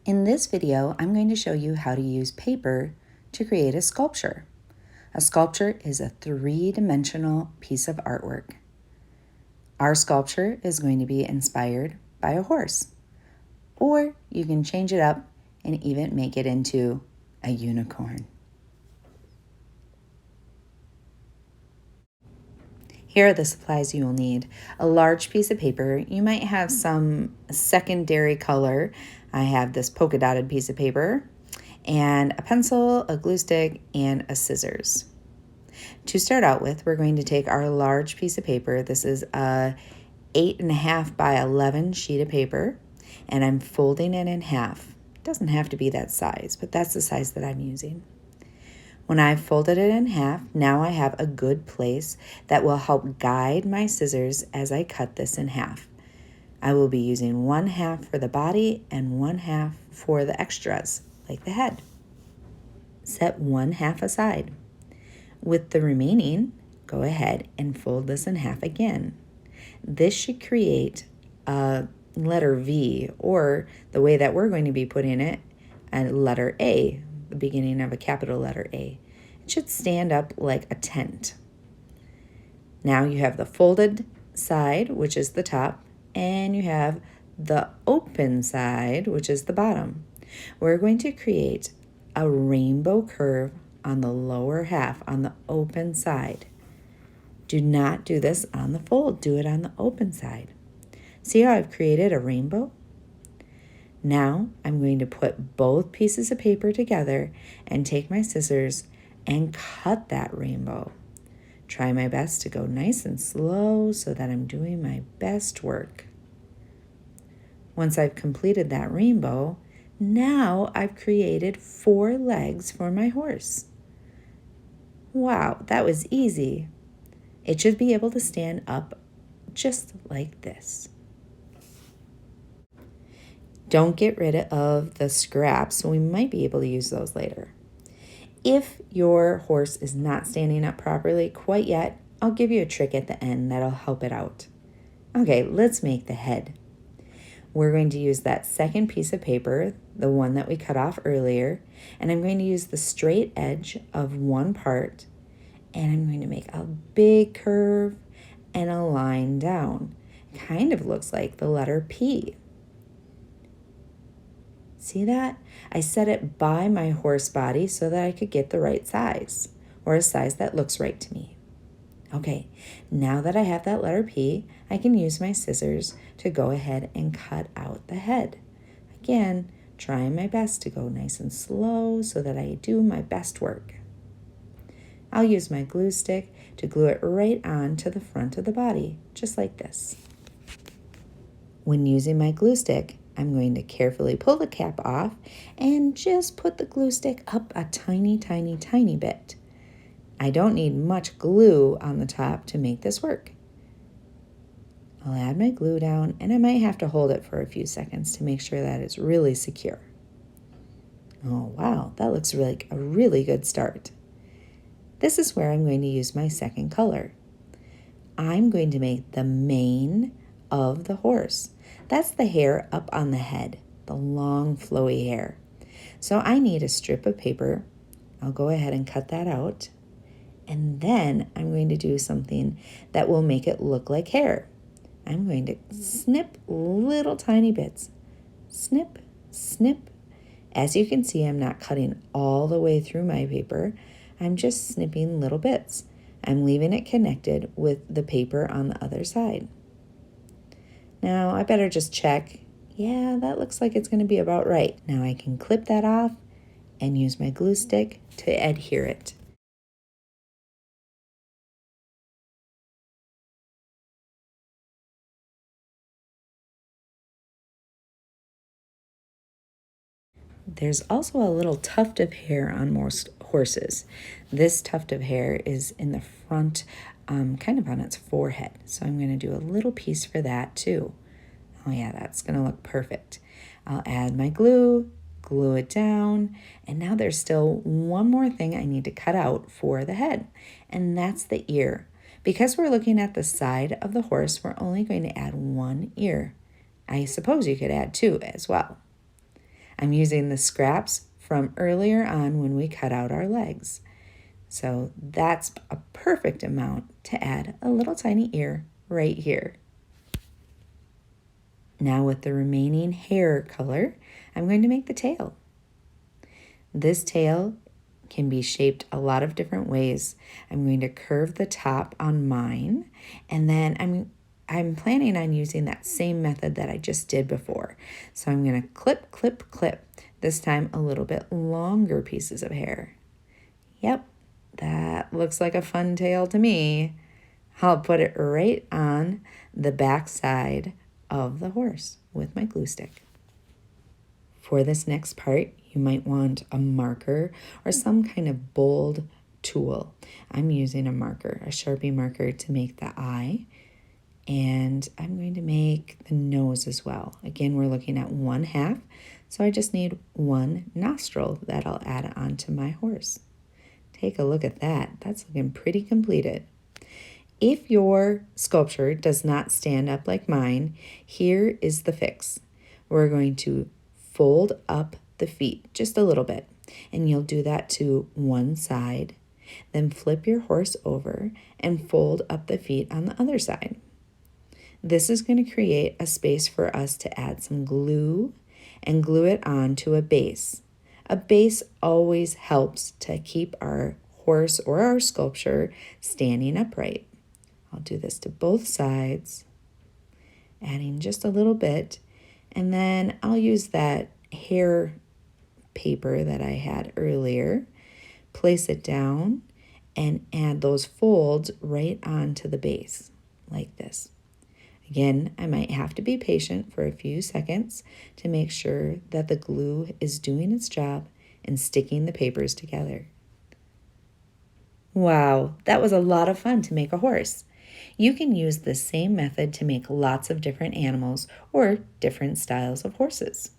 In this video, I'm going to show you how to use paper to create a sculpture. A sculpture is a three-dimensional piece of artwork. Our sculpture is going to be inspired by a horse, or you can change it up and even make it into a unicorn. Here are the supplies you will need. A large piece of paper. You might have some secondary color. I have this polka dotted piece of paper, and a pencil, a glue stick, and a scissors. To start out with, we're going to take our large piece of paper. This is a 8.5 by 11 sheet of paper, and I'm folding it in half. It doesn't have to be that size, but that's the size that I'm using. When I've folded it in half, now I have a good place that will help guide my scissors as I cut this in half. I will be using 1/2 for the body and 1/2 for the extras, like the head. Set 1/2 aside. With the remaining, go ahead and fold this in half again. This should create a letter V, or the way that we're going to be putting it, a letter A, the beginning of a capital letter A. It should stand up like a tent. Now you have the folded side, which is the top, and you have the open side, which is the bottom. We're going to create a rainbow curve on the lower half, on the open side. Do not do this on the fold, do it on the open side. See how I've created a rainbow? Now I'm going to put both pieces of paper together and take my scissors and cut that rainbow. Try my best to go nice and slow so that I'm doing my best work. Once I've completed that rainbow, now I've created 4 legs for my horse. Wow, that was easy. It should be able to stand up just like this. Don't get rid of the scraps, so we might be able to use those later. If your horse is not standing up properly quite yet, I'll give you a trick at the end that'll help it out. Okay, let's make the head. We're going to use that second piece of paper, the one that we cut off earlier, and I'm going to use the straight edge of one part, and I'm going to make a big curve and a line down. Kind of looks like the letter P. See that? I set it by my horse body so that I could get the right size, or a size that looks right to me. Okay, now that I have that letter P, I can use my scissors to go ahead and cut out the head. Again, trying my best to go nice and slow so that I do my best work. I'll use my glue stick to glue it right on to the front of the body, just like this. When using my glue stick, I'm going to carefully pull the cap off and just put the glue stick up a tiny, tiny, tiny bit. I don't need much glue on the top to make this work. I'll add my glue down, and I might have to hold it for a few seconds to make sure that it's really secure. Oh wow, that looks like a really good start. This is where I'm going to use my second color. I'm going to make the mane of the horse. That's the hair up on the head, the long flowy hair. So I need a strip of paper. I'll go ahead and cut that out. And then I'm going to do something that will make it look like hair. I'm going to snip little tiny bits. Snip, snip. As you can see, I'm not cutting all the way through my paper. I'm just snipping little bits. I'm leaving it connected with the paper on the other side. Now I better just check. Yeah, that looks like it's going to be about right. Now I can clip that off and use my glue stick to adhere it. There's also a little tuft of hair on most horses. This tuft of hair is in the front, kind of on its forehead. So I'm going to do a little piece for that too. Oh yeah, that's going to look perfect. I'll add my glue, glue it down, and now there's still one more thing I need to cut out for the head, and that's the ear. Because we're looking at the side of the horse, we're only going to add one ear. I suppose you could add 2 as well. I'm using the scraps from earlier on when we cut out our legs. So that's a perfect amount to add a little tiny ear right here. Now with the remaining hair color, I'm going to make the tail. This tail can be shaped a lot of different ways. I'm going to curve the top on mine, and then I'm planning on using that same method that I just did before. So I'm going to clip, clip, clip, this time a little bit longer pieces of hair. Yep, that looks like a fun tail to me. I'll put it right on the back side of the horse with my glue stick. For this next part, you might want a marker or some kind of bold tool. I'm using a marker, a Sharpie marker, to make the eye. And I'm going to make the nose as well. Again, we're looking at 1/2, so I just need 1 nostril that I'll add onto my horse. Take a look at that. That's looking pretty completed. If your sculpture does not stand up like mine, here is the fix. We're going to fold up the feet just a little bit, and you'll do that to one side. Then flip your horse over and fold up the feet on the other side. This is going to create a space for us to add some glue and glue it on to a base. A base always helps to keep our horse or our sculpture standing upright. I'll do this to both sides, adding just a little bit, and then I'll use that hair paper that I had earlier, place it down, and add those folds right onto the base, like this. Again, I might have to be patient for a few seconds to make sure that the glue is doing its job and sticking the papers together. Wow, that was a lot of fun to make a horse. You can use the same method to make lots of different animals or different styles of horses.